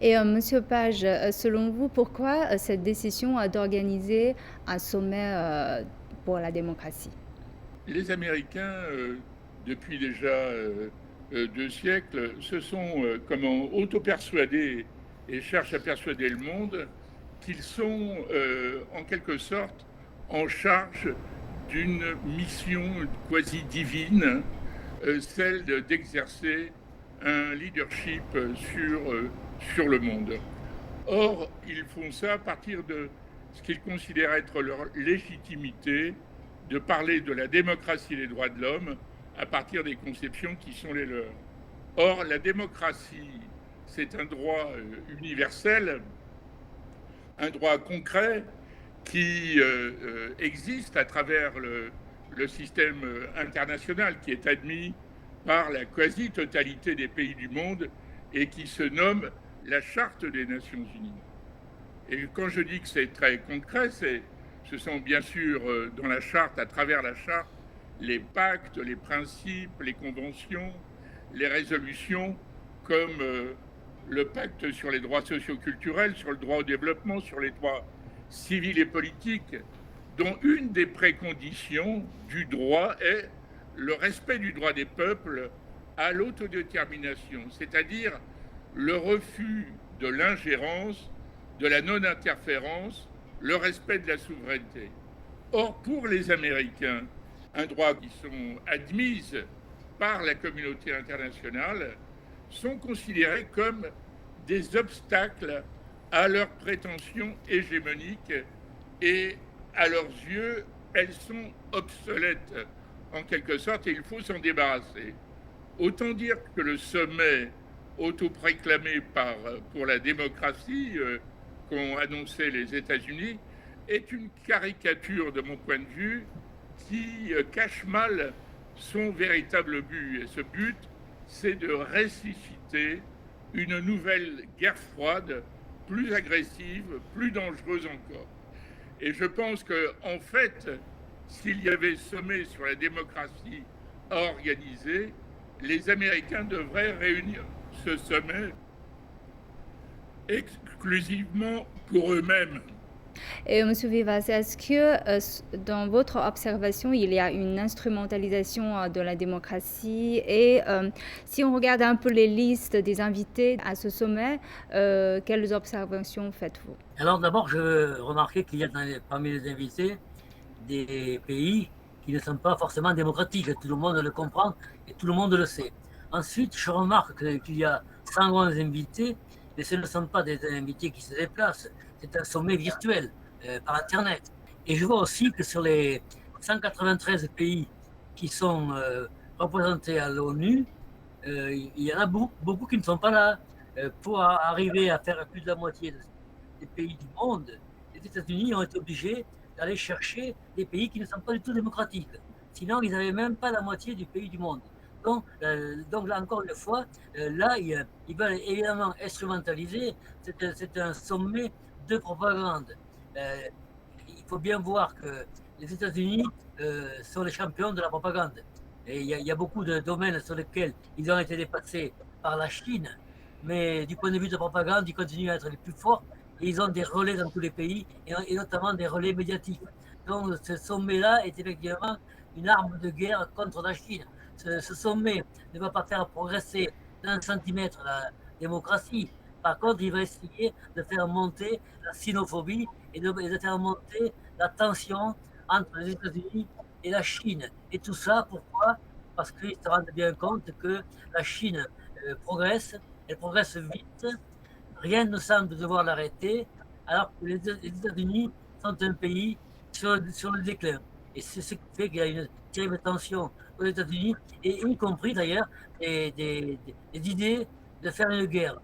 Et monsieur Page, selon vous, pourquoi, cette décision, d'organiser un sommet, pour la démocratie? Les Américains, depuis déjà 2 siècles, se sont auto-persuadés et cherchent à persuader le monde qu'ils sont en quelque sorte en charge d'une mission quasi divine, celle d'exercer un leadership sur le monde. Or, ils font ça à partir de ce qu'ils considèrent être leur légitimité de parler de la démocratie et des droits de l'homme à partir des conceptions qui sont les leurs. Or, la démocratie, c'est un droit universel, un droit concret qui existe à travers le système international qui est admis par la quasi-totalité des pays du monde et qui se nomme la Charte des Nations Unies. Et quand je dis que c'est très concret, ce sont bien sûr dans la charte, à travers la charte, les pactes, les principes, les conventions, les résolutions, comme le pacte sur les droits socioculturels, sur le droit au développement, sur les droits civils et politiques, dont une des préconditions du droit est le respect du droit des peuples à l'autodétermination, c'est-à-dire le refus de l'ingérence, de la non-interférence, le respect de la souveraineté. Or, pour les Américains, un droit qui sont admises par la communauté internationale sont considérés comme des obstacles à leurs prétentions hégémoniques et à leurs yeux, elles sont obsolètes en quelque sorte et il faut s'en débarrasser. Autant dire que le sommet autoproclamé pour la démocratie qu'ont annoncé les États-Unis est une caricature, de mon point de vue, qui cache mal son véritable but. Et ce but, c'est de ressusciter une nouvelle guerre froide, plus agressive, plus dangereuse encore. Et je pense que, en fait, s'il y avait sommet sur la démocratie à organiser, les Américains devraient réunir ce sommet exclusivement pour eux-mêmes. Et monsieur Vivas, est-ce que, dans votre observation, il y a une instrumentalisation, de la démocratie et si on regarde un peu les listes des invités à ce sommet, quelles observations faites-vous? Alors d'abord, je veux remarquer qu'il y a parmi les invités des pays qui ne sont pas forcément démocratiques. Tout le monde le comprend et tout le monde le sait. Ensuite, je remarque qu'il y a 111 invités, mais ce ne sont pas des invités qui se déplacent. C'est un sommet virtuel par Internet. Et je vois aussi que sur les 193 pays qui sont représentés à l'ONU, il y en a beaucoup qui ne sont pas là. Pour arriver à faire plus de la moitié des pays du monde, les États-Unis ont été obligés d'aller chercher des pays qui ne sont pas du tout démocratiques. Sinon, ils n'avaient même pas la moitié du pays du monde. Donc là, encore une fois, là, ils veulent évidemment instrumentaliser. C'est un sommet de propagande. Euh, il faut bien voir que les États-Unis sont les champions de la propagande. Et il y a beaucoup de domaines sur lesquels ils ont été dépassés par la Chine, mais du point de vue de propagande, ils continuent à être les plus forts et ils ont des relais dans tous les pays et notamment des relais médiatiques. Donc ce sommet-là est effectivement une arme de guerre contre la Chine. Ce sommet ne va pas faire progresser d'un centimètre la démocratie. Par contre, il va essayer de faire monter la sinophobie et de faire monter la tension entre les États-Unis et la Chine. Et tout ça, pourquoi? Parce qu'ils se rendent bien compte que la Chine progresse, elle progresse vite, rien ne semble devoir l'arrêter, alors que les États-Unis sont un pays sur le déclin. Et c'est ce qui fait qu'il y a une terrible tension aux États-Unis, et y compris d'ailleurs des idées de faire une guerre.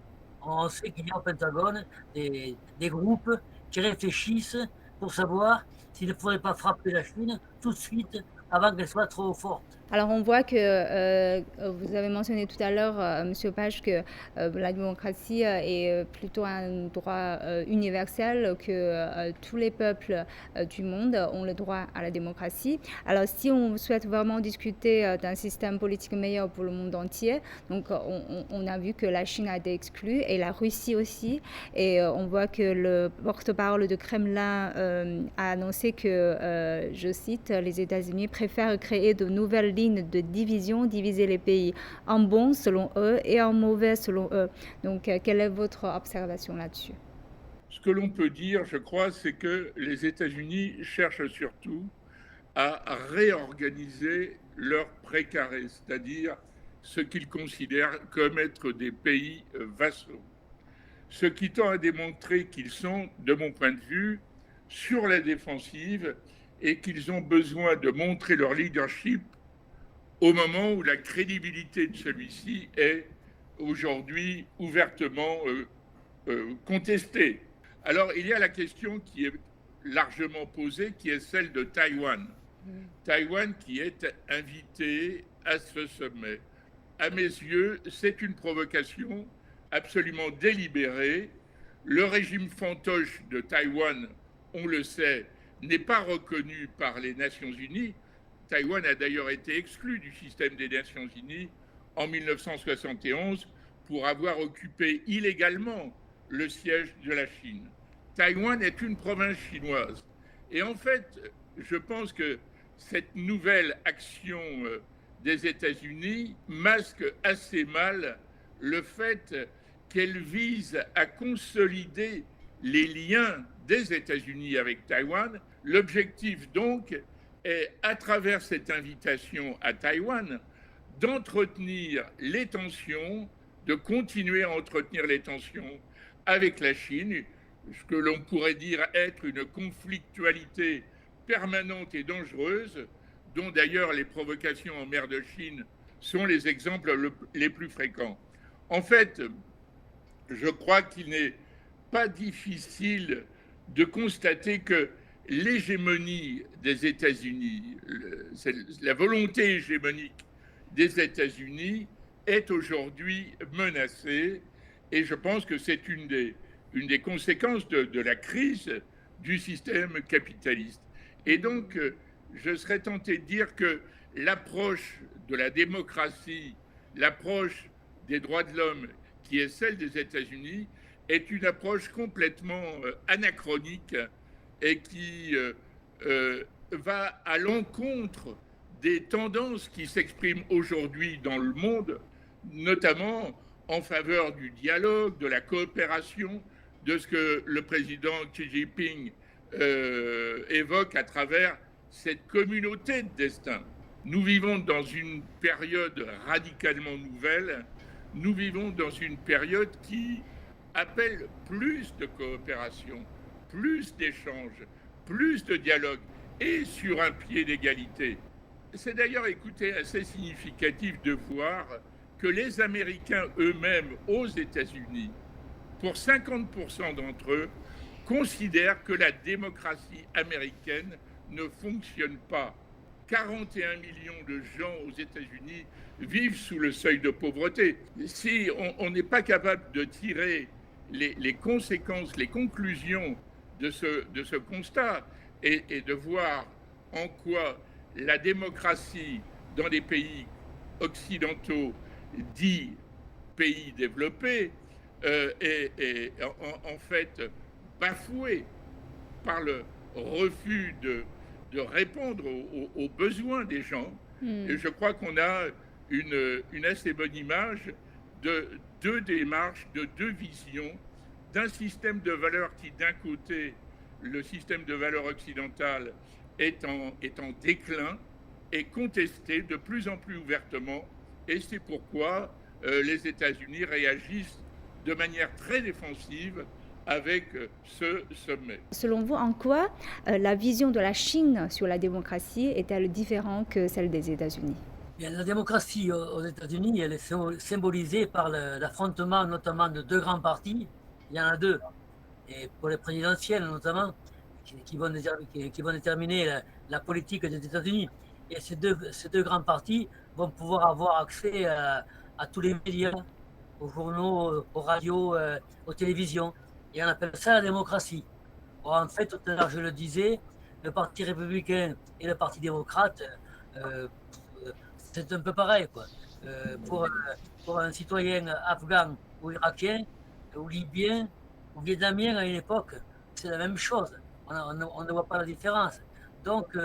On sait qu'il y a au Pentagone des groupes qui réfléchissent pour savoir s'il ne faudrait pas frapper la Chine tout de suite avant qu'elle soit trop forte. Alors on voit que vous avez mentionné tout à l'heure, Monsieur Page, que la démocratie est plutôt un droit universel, que tous les peuples du monde ont le droit à la démocratie. Alors si on souhaite vraiment discuter d'un système politique meilleur pour le monde entier, donc on a vu que la Chine a été exclue et la Russie aussi. Et on voit que le porte-parole de Kremlin a annoncé que, je cite, les États-Unis préfèrent créer de nouvelles lignes de division, diviser les pays en bons selon eux et en mauvais selon eux. Donc, quelle est votre observation là-dessus? Ce que l'on peut dire, je crois, c'est que les États-Unis cherchent surtout à réorganiser leur précaré, c'est-à-dire ce qu'ils considèrent comme être des pays vassaux. Ce qui tend à démontrer qu'ils sont, de mon point de vue, sur la défensive et qu'ils ont besoin de montrer leur leadership au moment où la crédibilité de celui-ci est aujourd'hui ouvertement contestée. Alors il y a la question qui est largement posée, qui est celle de Taïwan. Taïwan qui est invité à ce sommet. À mes yeux, c'est une provocation absolument délibérée. Le régime fantoche de Taïwan, on le sait, n'est pas reconnu par les Nations Unies. Taïwan a d'ailleurs été exclu du système des Nations Unies en 1971 pour avoir occupé illégalement le siège de la Chine. Taïwan est une province chinoise. Et en fait, je pense que cette nouvelle action des États-Unis masque assez mal le fait qu'elle vise à consolider les liens des États-Unis avec Taïwan. L'objectif donc est, à travers cette invitation à Taïwan, d'entretenir les tensions, de continuer à entretenir les tensions avec la Chine, ce que l'on pourrait dire être une conflictualité permanente et dangereuse, dont d'ailleurs les provocations en mer de Chine sont les exemples les plus fréquents. En fait, je crois qu'il n'est pas difficile de constater que l'hégémonie des États-Unis, la volonté hégémonique des États-Unis est aujourd'hui menacée, et je pense que c'est une des conséquences de la crise du système capitaliste. Et donc, je serais tenté de dire que l'approche de la démocratie, l'approche des droits de l'homme, qui est celle des États-Unis, est une approche complètement anachronique et qui va à l'encontre des tendances qui s'expriment aujourd'hui dans le monde, notamment en faveur du dialogue, de la coopération, de ce que le président Xi Jinping évoque à travers cette communauté de destin. Nous vivons dans une période radicalement nouvelle. Nous vivons dans une période qui appelle plus de coopération, plus d'échanges, plus de dialogue et sur un pied d'égalité. C'est d'ailleurs, écoutez, assez significatif de voir que les Américains eux-mêmes aux États-Unis, pour 50% d'entre eux, considèrent que la démocratie américaine ne fonctionne pas. 41 millions de gens aux États-Unis vivent sous le seuil de pauvreté. Si on n'est pas capable de tirer les conséquences, les conclusions de ce constat et de voir en quoi la démocratie dans les pays occidentaux dits pays développés est en fait bafouée par le refus de répondre aux besoins des gens. Et je crois qu'on a une assez bonne image de deux démarches, de deux visions, d'un système de valeurs qui, d'un côté, le système de valeurs occidental est en déclin et contesté de plus en plus ouvertement. Et c'est pourquoi les États-Unis réagissent de manière très défensive avec ce sommet. Selon vous, en quoi la vision de la Chine sur la démocratie est-elle différente que celle des États-Unis? Bien, la démocratie aux États-Unis, elle est symbolisée par l'affrontement notamment de deux grands partis. Il y en a deux, et pour les présidentielles notamment, qui vont déterminer la politique des États-Unis. Et ces deux grands partis vont pouvoir avoir accès à tous les médias, aux journaux, aux radios, aux télévisions. Et on appelle ça la démocratie. Bon, en fait, tout à l'heure, je le disais, le Parti républicain et le Parti démocrate, euh, c'est un peu pareil, quoi. Pour un citoyen afghan ou irakien, ou libyen, ou vietnamien à une époque, c'est la même chose. On ne voit pas la différence. Donc,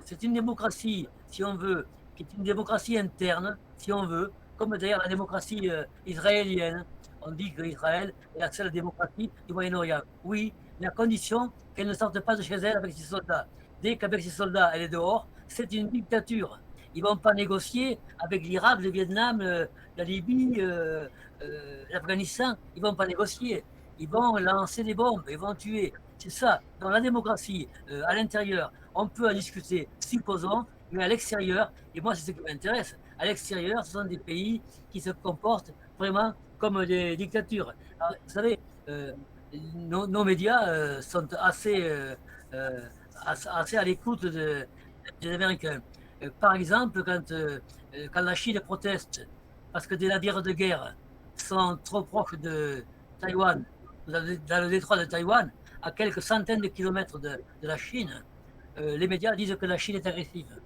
c'est une démocratie, si on veut, qui est une démocratie interne, si on veut, comme d'ailleurs la démocratie israélienne. On dit qu'Israël est la seule démocratie du Moyen-Orient. Oui, mais à condition qu'elle ne sorte pas de chez elle avec ses soldats. Dès qu'avec ses soldats, elle est dehors, c'est une dictature. Ils ne vont pas négocier avec l'Irak, le Vietnam, la Libye, l'Afghanistan. Ils ne vont pas négocier. Ils vont lancer des bombes, ils vont tuer. C'est ça. Dans la démocratie, à l'intérieur, on peut en discuter, supposons, mais à l'extérieur, et moi c'est ce qui m'intéresse, à l'extérieur, ce sont des pays qui se comportent vraiment comme des dictatures. Alors, vous savez, nos médias sont euh, assez à l'écoute des Américains. Par exemple, quand la Chine proteste parce que des navires de guerre sont trop proches de Taïwan, dans le détroit de Taïwan, à quelques centaines de kilomètres de la Chine, les médias disent que la Chine est agressive.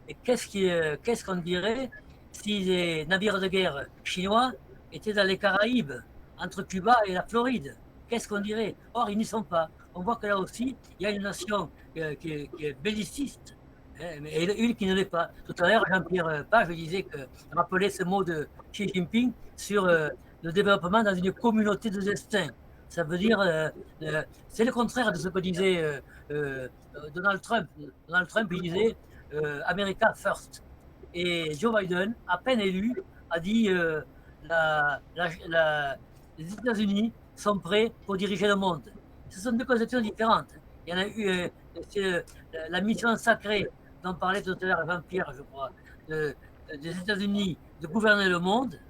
Et qu'est-ce qu'on dirait si les navires de guerre chinois étaient dans les Caraïbes, entre Cuba et la Floride? Qu'est-ce qu'on dirait? Or, ils n'y sont pas. On voit que là aussi, il y a une nation qui est belliciste, hein, et une qui ne l'est pas. Tout à l'heure, Jean-Pierre Page disait que rappelait ce mot de Xi Jinping sur le développement dans une communauté de destin. Ça veut dire, c'est le contraire de ce que disait Donald Trump. Donald Trump, il disait America First. Et Joe Biden, à peine élu, a dit les États-Unis sont prêts pour diriger le monde. Ce sont deux conceptions différentes. Il y en a eu la mission sacrée dont parlait tout à l'heure Jean-Pierre, je crois, des États-Unis de gouverner le monde,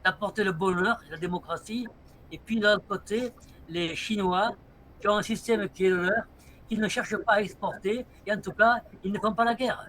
d'apporter le bonheur, la démocratie, et puis d'un autre côté, les Chinois qui ont un système qui est le leur, qu'ils ne cherchent pas à exporter, et en tout cas, ils ne font pas la guerre.